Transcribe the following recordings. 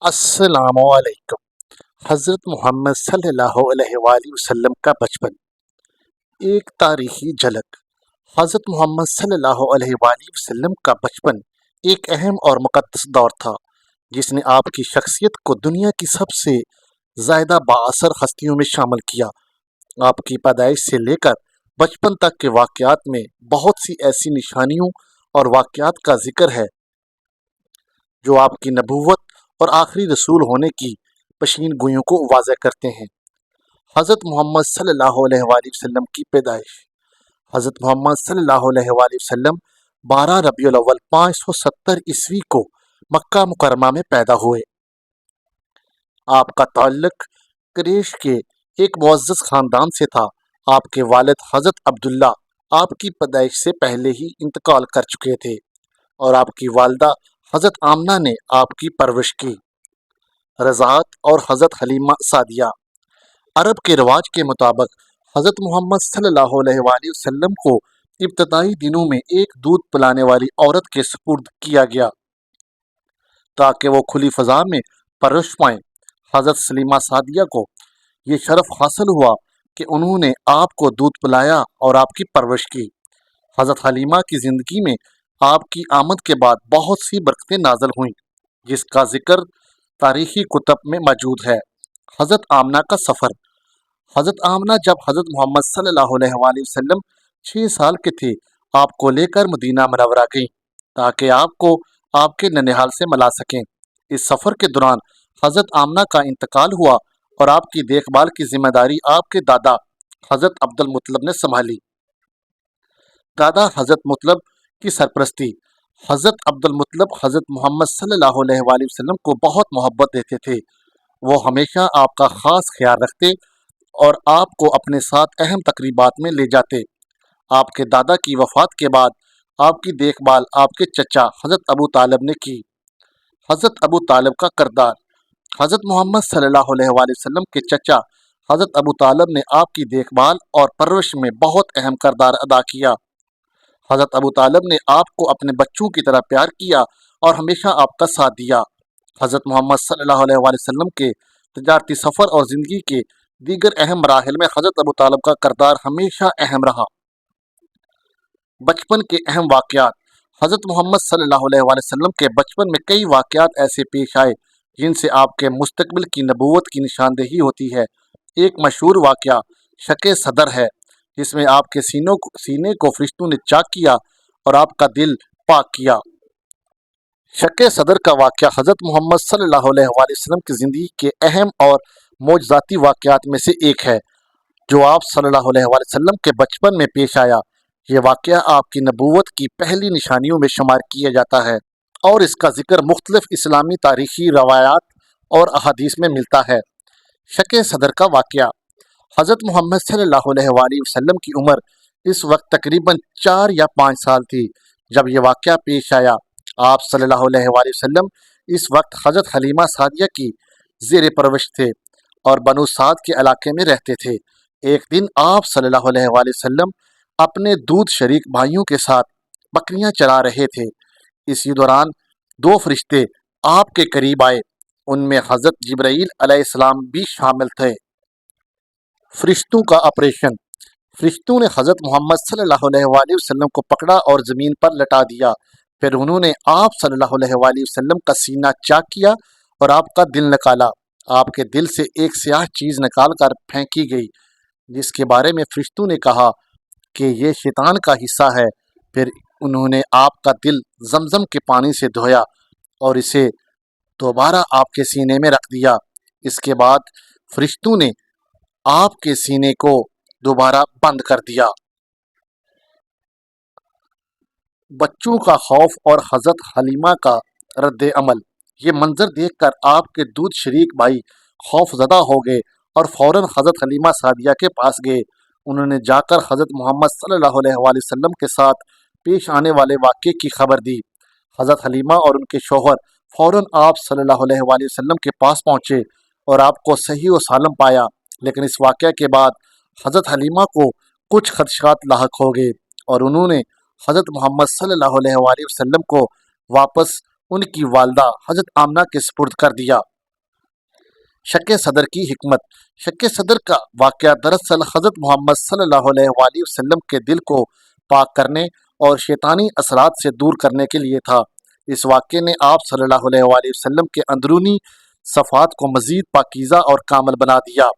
السلام علیکم۔ حضرت محمد صلی اللہ علیہ وآلہ وسلم کا بچپن، ایک تاریخی جھلک۔ حضرت محمد صلی اللہ علیہ وآلہ وسلم کا بچپن ایک اہم اور مقدس دور تھا جس نے آپ کی شخصیت کو دنیا کی سب سے زیادہ بااثر ہستیوں میں شامل کیا۔ آپ کی پیدائش سے لے کر بچپن تک کے واقعات میں بہت سی ایسی نشانیوں اور واقعات کا ذکر ہے جو آپ کی نبوت اور آخری رسول ہونے کی پیشین گوئیوں کو واضح کرتے ہیں۔ حضرت محمد صلی اللہ علیہ وآلہ وسلم کی پیدائش۔ حضرت محمد صلی اللہ علیہ وآلہ وسلم 12 ربیع الاول 570 عیسوی کو مکہ مکرمہ میں پیدا ہوئے۔ آپ کا تعلق قریش کے ایک معزز خاندان سے تھا۔ آپ کے والد حضرت عبداللہ آپ کی پیدائش سے پہلے ہی انتقال کر چکے تھے اور آپ کی والدہ حضرت آمنہ نے آپ کی پرورش کی۔ رضاعت اور حضرت حلیمہ سعدیہ۔ عرب کے رواج کے مطابق حضرت محمد صلی اللہ علیہ وآلہ وسلم کو ابتدائی دنوں میں ایک دودھ پلانے والی عورت کے سپرد کیا گیا تاکہ وہ کھلی فضا میں پرورش پائیں۔ حضرت حلیمہ سعدیہ کو یہ شرف حاصل ہوا کہ انہوں نے آپ کو دودھ پلایا اور آپ کی پرورش کی۔ حضرت حلیمہ کی زندگی میں آپ کی آمد کے بعد بہت سی برکتیں نازل ہوئیں جس کا ذکر تاریخی کتب میں موجود ہے۔ حضرت آمنہ کا سفر۔ حضرت آمنہ جب حضرت محمد صلی اللہ علیہ وآلہ وسلم 6 سال کے تھے آپ کو لے کر مدینہ منورہ گئیں تاکہ آپ کو آپ کے ننھیال سے ملا سکیں۔ اس سفر کے دوران حضرت آمنہ کا انتقال ہوا اور آپ کی دیکھ بھال کی ذمہ داری آپ کے دادا حضرت عبد المطلب نے سنبھالی۔ دادا حضرت مطلب کی سرپرستی۔ حضرت عبد المطلب حضرت محمد صلی اللہ علیہ وآلہ وسلم کو بہت محبت دیتے تھے۔ وہ ہمیشہ آپ کا خاص خیال رکھتے اور آپ کو اپنے ساتھ اہم تقریبات میں لے جاتے۔ آپ کے دادا کی وفات کے بعد آپ کی دیکھ بھال آپ کے چچا حضرت ابو طالب نے کی۔ حضرت ابو طالب کا کردار۔ حضرت محمد صلی اللہ علیہ وآلہ وسلم کے چچا حضرت ابو طالب نے آپ کی دیکھ بھال اور پرورش میں بہت اہم کردار ادا کیا۔ حضرت ابو طالب نے آپ کو اپنے بچوں کی طرح پیار کیا اور ہمیشہ آپ کا ساتھ دیا۔ حضرت محمد صلی اللہ علیہ وآلہ وسلم کے تجارتی سفر اور زندگی کے دیگر اہم مراحل میں حضرت ابو طالب کا کردار ہمیشہ اہم رہا۔ بچپن کے اہم واقعات۔ حضرت محمد صلی اللہ علیہ وآلہ وسلم کے بچپن میں کئی واقعات ایسے پیش آئے جن سے آپ کے مستقبل کی نبوت کی نشاندہی ہوتی ہے۔ ایک مشہور واقعہ شق صدر ہے جس میں آپ کے سینے کو فرشتوں نے چاک کیا اور آپ کا دل پاک کیا۔ شق صدر کا واقعہ حضرت محمد صلی اللہ علیہ وآلہ وسلم کی زندگی کے اہم اور معجزاتی واقعات میں سے ایک ہے جو آپ صلی اللہ علیہ وآلہ وسلم کے بچپن میں پیش آیا۔ یہ واقعہ آپ کی نبوت کی پہلی نشانیوں میں شمار کیا جاتا ہے اور اس کا ذکر مختلف اسلامی تاریخی روایات اور احادیث میں ملتا ہے۔ شق صدر کا واقعہ۔ حضرت محمد صلی اللہ علیہ وآلہ وسلم کی عمر اس وقت تقریباً 4 یا 5 سال تھی جب یہ واقعہ پیش آیا۔ آپ صلی اللہ علیہ وآلہ وسلم اس وقت حضرت حلیمہ سعدیہ کی زیر پرورش تھے اور بنو سعد کے علاقے میں رہتے تھے۔ ایک دن آپ صلی اللہ علیہ وآلہ وسلم اپنے دودھ شریک بھائیوں کے ساتھ بکریاں چرا رہے تھے۔ اسی دوران 2 فرشتے آپ کے قریب آئے، ان میں حضرت جبرائیل علیہ السلام بھی شامل تھے۔ فرشتوں کا آپریشن۔ فرشتوں نے حضرت محمد صلی اللہ علیہ وآلہ وسلم کو پکڑا اور زمین پر لٹا دیا۔ پھر انہوں نے آپ صلی اللہ علیہ وآلہ وسلم کا سینہ چاک کیا اور آپ کا دل نکالا۔ آپ کے دل سے ایک سیاہ چیز نکال کر پھینکی گئی جس کے بارے میں فرشتوں نے کہا کہ یہ شیطان کا حصہ ہے۔ پھر انہوں نے آپ کا دل زمزم کے پانی سے دھویا اور اسے دوبارہ آپ کے سینے میں رکھ دیا۔ اس کے بعد فرشتوں نے آپ کے سینے کو دوبارہ بند کر دیا۔ بچوں کا خوف اور حضرت حلیمہ کا رد عمل۔ یہ منظر دیکھ کر آپ کے دودھ شریک بھائی خوف زدہ ہو گئے اور فوراً حضرت حلیمہ سعدیہ کے پاس گئے۔ انہوں نے جا کر حضرت محمد صلی اللہ علیہ وآلہ وسلم کے ساتھ پیش آنے والے واقعے کی خبر دی۔ حضرت حلیمہ اور ان کے شوہر فوراً آپ صلی اللہ علیہ وآلہ وسلم کے پاس پہنچے اور آپ کو صحیح و سالم پایا، لیکن اس واقعے کے بعد حضرت حلیمہ کو کچھ خدشات لاحق ہو گئے اور انہوں نے حضرت محمد صلی اللہ علیہ وآلہ وسلم کو واپس ان کی والدہ حضرت آمنہ کے سپرد کر دیا۔ شک صدر کی حکمت۔ شک صدر کا واقعہ دراصل حضرت محمد صلی اللہ علیہ وآلہ وسلم کے دل کو پاک کرنے اور شیطانی اثرات سے دور کرنے کے لیے تھا۔ اس واقعے نے آپ صلی اللہ علیہ وآلہ وسلم کے اندرونی صفات کو مزید پاکیزہ اور کامل بنا دیا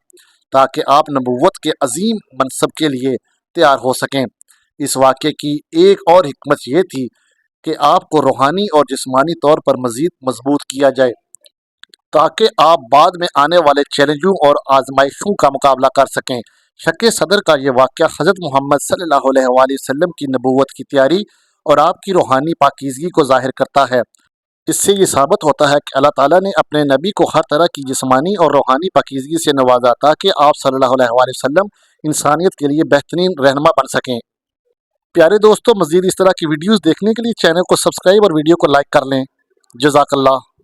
تاکہ آپ نبوت کے عظیم منصب کے لیے تیار ہو سکیں۔ اس واقعے کی ایک اور حکمت یہ تھی کہ آپ کو روحانی اور جسمانی طور پر مزید مضبوط کیا جائے تاکہ آپ بعد میں آنے والے چیلنجوں اور آزمائشوں کا مقابلہ کر سکیں۔ شک صدر کا یہ واقعہ حضرت محمد صلی اللہ علیہ وآلہ وسلم کی نبوت کی تیاری اور آپ کی روحانی پاکیزگی کو ظاہر کرتا ہے۔ اس سے یہ ثابت ہوتا ہے کہ اللہ تعالیٰ نے اپنے نبی کو ہر طرح کی جسمانی اور روحانی پاکیزگی سے نوازا تاکہ آپ صلی اللہ علیہ وآلہ وسلم انسانیت کے لیے بہترین رہنما بن سکیں۔ پیارے دوستو، مزید اس طرح کی ویڈیوز دیکھنے کے لیے چینل کو سبسکرائب اور ویڈیو کو لائک کر لیں۔ جزاک اللہ۔